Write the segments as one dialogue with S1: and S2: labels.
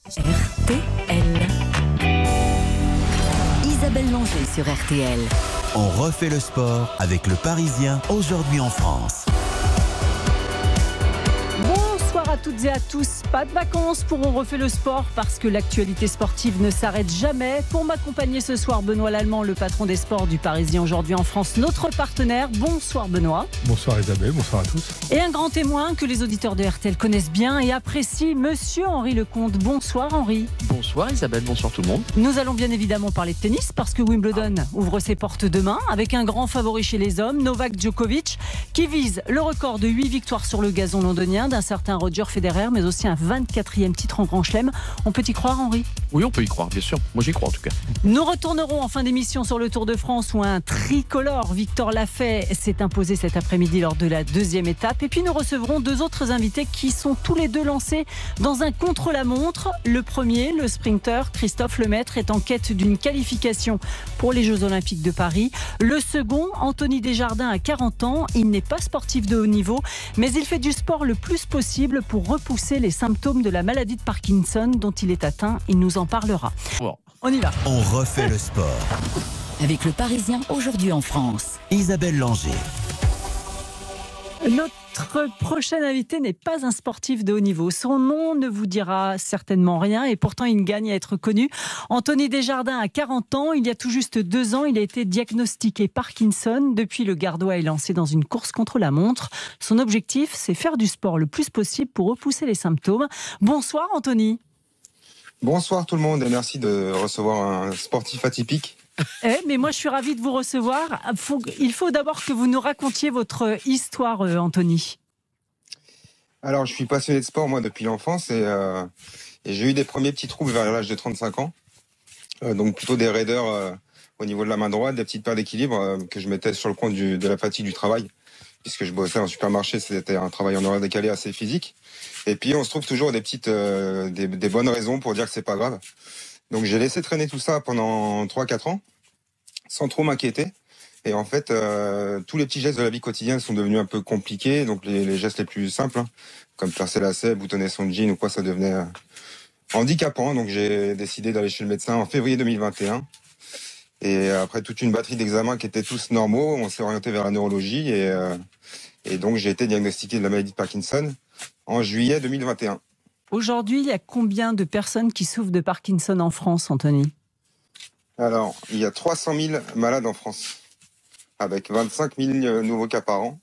S1: RTL. Isabelle Langer sur RTL.
S2: On refait le sport avec le Parisien aujourd'hui en France.
S3: Bonsoir à toutes et à tous. Pas de vacances pour On refait le sport parce que l'actualité sportive ne s'arrête jamais. Pour m'accompagner ce soir, Benoît Lallemand, le patron des sports du Parisien aujourd'hui en France, notre partenaire. Bonsoir Benoît.
S4: Bonsoir Isabelle, bonsoir à tous.
S3: Et un grand témoin que les auditeurs de RTL connaissent bien et apprécient, Monsieur Henri Lecomte. Bonsoir Henri.
S5: Bonsoir Isabelle, bonsoir tout le monde.
S3: Nous allons bien évidemment parler de tennis parce que Wimbledon ouvre ses portes demain avec un grand favori chez les hommes, Novak Djokovic, qui vise le record de 8 victoires sur le gazon londonien d'un certain Roger Federer, mais aussi un 24e titre en Grand Chelem. On peut y croire, Henri ?
S5: Oui, on peut y croire, bien sûr. Moi, j'y crois en tout cas.
S3: Nous retournerons en fin d'émission sur le Tour de France où un tricolore, Victor Lafay, s'est imposé cet après-midi lors de la deuxième étape. Et puis nous recevrons deux autres invités qui sont tous les deux lancés dans un contre-la-montre. Le premier, le sprinter Christophe Lemaître, est en quête d'une qualification pour les Jeux Olympiques de Paris. Le second, Anthony Desjardins, a 40 ans. Il n'est pas sportif de haut niveau, mais il fait du sport le plus possible pour repousser les symptômes de la maladie de Parkinson dont il est atteint. Il nous en parlera.
S5: Bon.
S3: On y va.
S2: On refait le sport.
S1: Avec le Parisien aujourd'hui en France.
S2: Isabelle Langer.
S3: Notre prochain invité n'est pas un sportif de haut niveau. Son nom ne vous dira certainement rien et pourtant il gagne à être connu. Anthony Desjardins a 40 ans. Il y a tout juste 2 ans, il a été diagnostiqué Parkinson. Depuis, le Gardois est lancé dans une course contre la montre. Son objectif, c'est faire du sport le plus possible pour repousser les symptômes. Bonsoir Anthony.
S6: Bonsoir tout le monde et merci de recevoir un sportif atypique.
S3: Mais moi je suis ravie de vous recevoir. Il faut d'abord que vous nous racontiez votre histoire, Anthony.
S6: Alors je suis passionné de sport moi depuis l'enfance et j'ai eu des premiers petits troubles vers l'âge de 35 ans. Donc plutôt des raideurs au niveau de la main droite, des petites pertes d'équilibre que je mettais sur le compte de la fatigue du travail. Puisque je bossais en supermarché, c'était un travail en horaire décalé assez physique. Et puis on se trouve toujours des bonnes raisons pour dire que c'est pas grave. Donc j'ai laissé traîner tout ça pendant 3-4 ans, sans trop m'inquiéter. Et en fait, tous les petits gestes de la vie quotidienne sont devenus un peu compliqués. Donc les gestes les plus simples, comme faire ses lacets, boutonner son jean ou quoi, ça devenait handicapant. Donc j'ai décidé d'aller chez le médecin en février 2021. Et après toute une batterie d'examens qui étaient tous normaux, on s'est orienté vers la neurologie. Et donc j'ai été diagnostiqué de la maladie de Parkinson en juillet 2021.
S3: Aujourd'hui, il y a combien de personnes qui souffrent de Parkinson en France, Anthony ?
S6: Alors, il y a 300 000 malades en France, avec 25 000 nouveaux cas par an,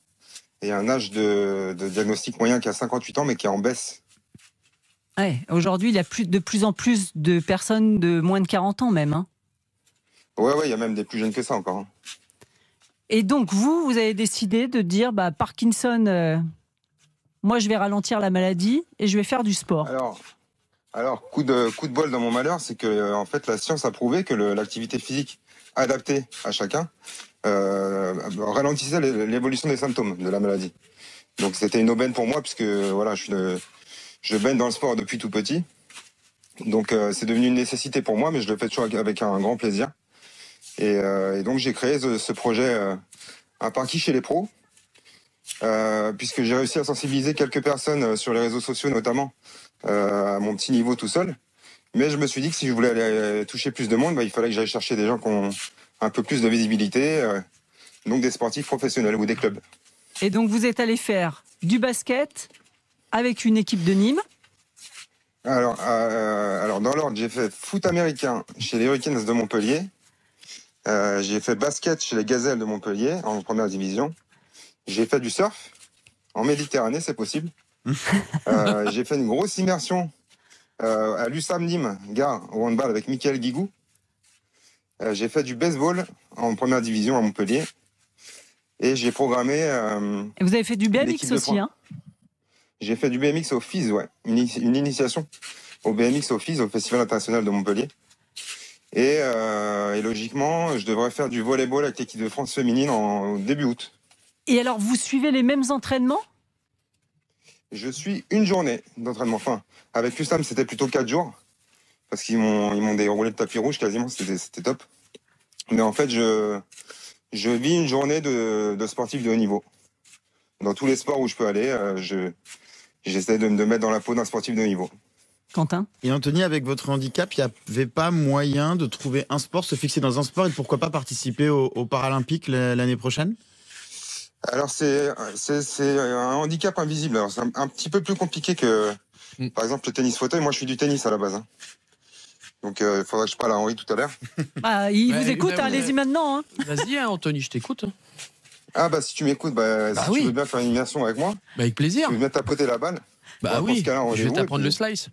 S6: et un âge de diagnostic moyen qui a 58 ans, mais qui est en baisse.
S3: Ouais, aujourd'hui, il y a de plus en plus de personnes de moins de 40 ans même. Hein.
S6: Ouais, il y a même des plus jeunes que ça encore. Hein.
S3: Et donc, vous avez décidé de dire, Parkinson... moi, je vais ralentir la maladie et je vais faire du sport.
S6: Alors coup de bol dans mon malheur, c'est que en fait, la science a prouvé que l'activité physique adaptée à chacun ralentissait l'évolution des symptômes de la maladie. Donc c'était une aubaine pour moi puisque voilà, je baigne dans le sport depuis tout petit. Donc c'est devenu une nécessité pour moi, mais je le fais toujours avec un grand plaisir. Et donc j'ai créé ce projet un parquet chez les pros. Puisque j'ai réussi à sensibiliser quelques personnes sur les réseaux sociaux notamment à mon petit niveau tout seul, mais je me suis dit que si je voulais aller toucher plus de monde, il fallait que j'aille chercher des gens qui ont un peu plus de visibilité, donc des sportifs professionnels ou des clubs.
S3: Et donc vous êtes allé faire du basket avec une équipe de Nîmes.
S6: Alors dans l'ordre, j'ai fait foot américain chez les Hurricanes de Montpellier, j'ai fait basket chez les Gazelles de Montpellier en première division. J'ai fait du surf en Méditerranée, c'est possible. J'ai fait une grosse immersion à l'USAM Nîmes, gare au handball avec Michael Guigou. J'ai fait du baseball en première division à Montpellier. Et j'ai programmé...
S3: Et vous avez fait du BMX aussi, hein ?
S6: J'ai fait du BMX au FIS, ouais. Une initiation au BMX au FIS, au Festival international de Montpellier. Et logiquement, je devrais faire du volleyball avec l'équipe de France féminine en début août.
S3: Et alors, vous suivez les mêmes entraînements ?
S6: Je suis une journée d'entraînement. Enfin, avec l'USAM, c'était plutôt 4 jours. Parce qu'ils m'ont déroulé le tapis rouge quasiment, c'était top. Mais en fait, je vis une journée de sportif de haut niveau. Dans tous les sports où je peux aller, j'essaie de me mettre dans la peau d'un sportif de haut niveau.
S3: Quentin?
S4: Et Anthony, avec votre handicap, il n'y avait pas moyen de trouver un sport, se fixer dans un sport et pourquoi pas participer aux Paralympiques l'année prochaine?
S6: Alors c'est un handicap invisible. Alors c'est un petit peu plus compliqué que, par exemple, le tennis fauteuil. Moi, je suis du tennis à la base. Donc il faudrait que je parle à Henri tout à l'heure.
S3: Ah, il vous écoute, allez-y maintenant.
S5: Vas-y, Anthony, je t'écoute.
S6: Ah si tu m'écoutes, si tu veux bien faire une immersion avec moi.
S5: Avec plaisir.
S6: Tu veux bien tapoter la balle.
S5: Oui, je vais t'apprendre le slice.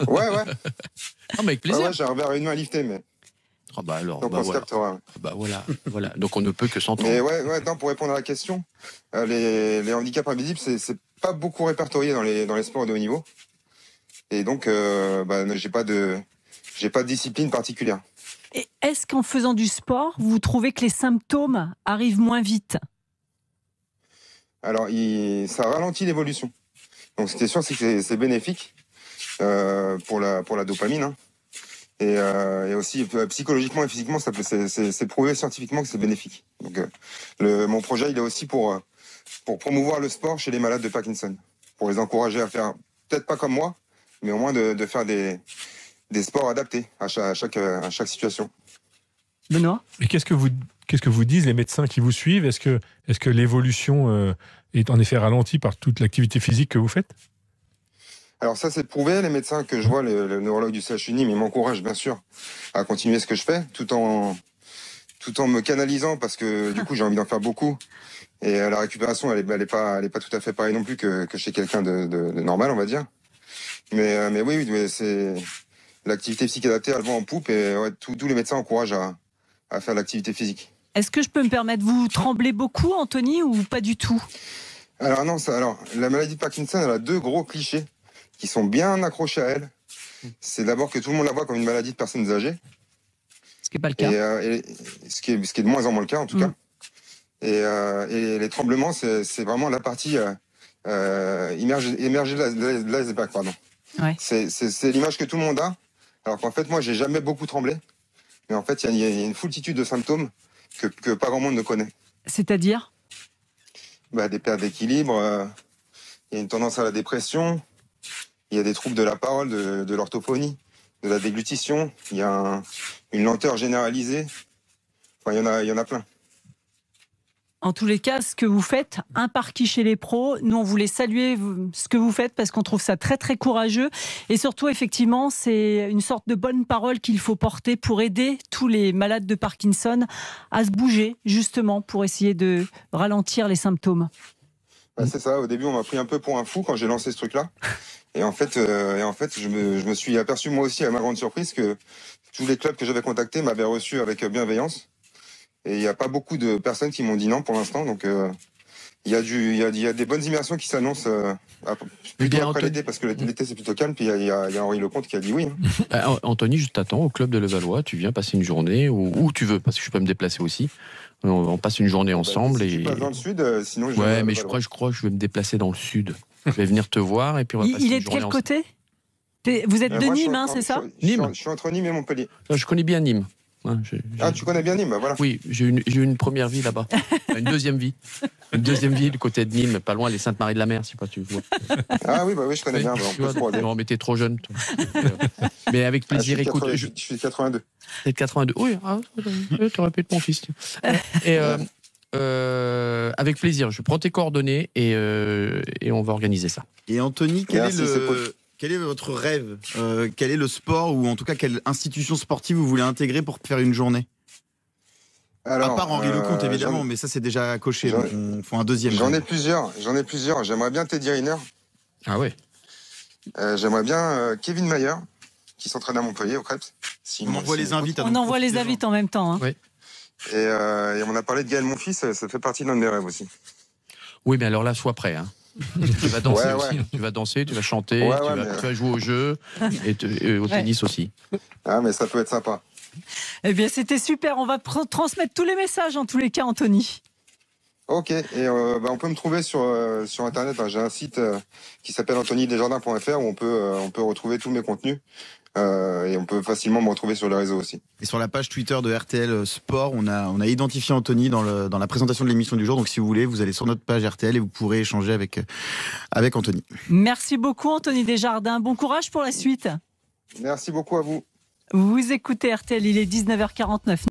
S6: Ouais.
S5: Non, mais avec plaisir.
S6: Ouais, j'ai un verre et une main liftée, mais...
S5: alors,
S6: donc on se captera.
S5: Voilà. Donc on ne peut que s'entendre.
S6: Mais pour répondre à la question, les handicaps invisibles, c'est pas beaucoup répertorié dans les sports de haut niveau. Et donc, j'ai pas de discipline particulière.
S3: Et est-ce qu'en faisant du sport, vous trouvez que les symptômes arrivent moins vite?
S6: Alors, ça ralentit l'évolution. Donc, c'était sûr, c'est que c'est bénéfique pour la dopamine. Et aussi, psychologiquement et physiquement, c'est prouvé scientifiquement que c'est bénéfique. Donc, mon projet, il est aussi pour promouvoir le sport chez les malades de Parkinson. Pour les encourager à faire, peut-être pas comme moi, mais au moins de faire des sports adaptés à chaque situation.
S3: Benoît?
S7: Et qu'est-ce que vous disent les médecins qui vous suivent? Est-ce que l'évolution est en effet ralentie par toute l'activité physique que vous faites?
S6: Alors ça, c'est prouvé. Les médecins que je vois, le neurologue du CHU Nîmes, ils m'encouragent bien sûr à continuer ce que je fais, tout en me canalisant, parce que du coup, j'ai envie d'en faire beaucoup. Et la récupération, elle est pas tout à fait pareille non plus que chez quelqu'un de normal, on va dire. Mais oui, c'est l'activité physique adaptée, elle va en poupe, et tous les médecins encouragent à faire l'activité physique.
S3: Est-ce que je peux me permettre, vous tremblez beaucoup, Anthony, ou pas du tout?
S6: Alors non, la maladie de Parkinson, elle a deux gros clichés qui sont bien accrochés à elle. C'est d'abord que tout le monde la voit comme une maladie de personnes âgées.
S3: Ce qui n'est pas le cas.
S6: Et ce qui est de moins en moins le cas, en tout cas. Et les tremblements, c'est vraiment la partie émergée de l'iceberg, pardon.
S3: Ouais.
S6: C'est l'image que tout le monde a. Alors qu'en fait, moi, j'ai jamais beaucoup tremblé. Mais en fait, il y a une foultitude de symptômes que pas grand monde ne connaît.
S3: C'est-à-dire?
S6: Des pertes d'équilibre, il y a une tendance à la dépression, il y a des troubles de la parole, de l'orthophonie, de la déglutition, il y a une lenteur généralisée. Enfin, il y en a plein.
S3: En tous les cas, ce que vous faites, un parquet chez les pros, nous on voulait saluer ce que vous faites parce qu'on trouve ça très très courageux et surtout effectivement c'est une sorte de bonne parole qu'il faut porter pour aider tous les malades de Parkinson à se bouger justement pour essayer de ralentir les symptômes.
S6: C'est ça, au début on m'a pris un peu pour un fou quand j'ai lancé ce truc-là et en fait je me suis aperçu moi aussi à ma grande surprise que tous les clubs que j'avais contactés m'avaient reçu avec bienveillance. Et il n'y a pas beaucoup de personnes qui m'ont dit non pour l'instant, donc il y a des bonnes immersions qui s'annoncent plutôt après l'été, parce que l'été c'est plutôt calme, puis il y a Henri Lecomte qui a dit oui.
S5: Anthony, je t'attends au club de Levallois, tu viens passer une journée, où tu veux, parce que je peux me déplacer aussi. On passe une journée ensemble.
S6: Si tu passes dans le sud, sinon je
S5: Ouais, mais je crois que je vais me déplacer dans le sud. Je vais venir te voir et puis on va passer
S3: Il est
S5: une
S3: de
S5: journée
S3: quel côté? Vous êtes de Nîmes, c'est ça?
S5: Nîmes.
S6: Je suis entre Nîmes et Montpellier.
S5: Je connais bien Nîmes.
S6: Tu connais bien Nîmes, voilà.
S5: Oui, j'ai eu une première vie là-bas. Une deuxième vie. Une deuxième vie du côté de Nîmes, pas loin, les Saintes-Maries-de-la-Mer, je sais pas si tu vois.
S6: Ah oui, je connais bien.
S5: Non, mais t'es trop jeune. Toi. Mais avec plaisir, écoute.
S6: Je suis de 82.
S5: T'es de 82. Oui, t'aurais pu être mon fils. Et avec plaisir, je prends tes coordonnées et on va organiser ça.
S4: Et Anthony, quel est votre rêve? Quel est le sport, ou en tout cas quelle institution sportive vous voulez intégrer pour faire une journée? À part Henri Lecomte évidemment, mais ça c'est déjà coché, donc on fait un deuxième.
S6: J'en ai plusieurs. J'aimerais bien Teddy Riner.
S5: Ah ouais.
S6: J'aimerais bien Kevin Mayer, qui s'entraîne à Montpellier au Krebs.
S4: On envoie les invites.
S3: On envoie les invites en même temps. Hein.
S5: Oui.
S6: Et on a parlé de Gaël Monfils, ça fait partie d'un de mes rêves aussi.
S5: Oui, mais alors là, sois prêt. Hein. Tu vas danser aussi. Tu vas danser, tu vas chanter, tu vas jouer au jeu et au tennis aussi.
S6: Ah, mais ça peut être sympa.
S3: Eh bien, c'était super. On va transmettre tous les messages en tous les cas, Anthony.
S6: Ok, et on peut me trouver sur Internet. J'ai un site qui s'appelle anthonydesjardins.fr où on peut retrouver tous mes contenus. Et on peut facilement me retrouver sur les réseaux aussi.
S4: Et sur la page Twitter de RTL Sport, on a identifié Anthony dans la présentation de l'émission du jour. Donc si vous voulez, vous allez sur notre page RTL et vous pourrez échanger avec Anthony.
S3: Merci beaucoup Anthony Desjardins. Bon courage pour la suite.
S6: Merci beaucoup à vous.
S3: Vous écoutez RTL, il est 19h49.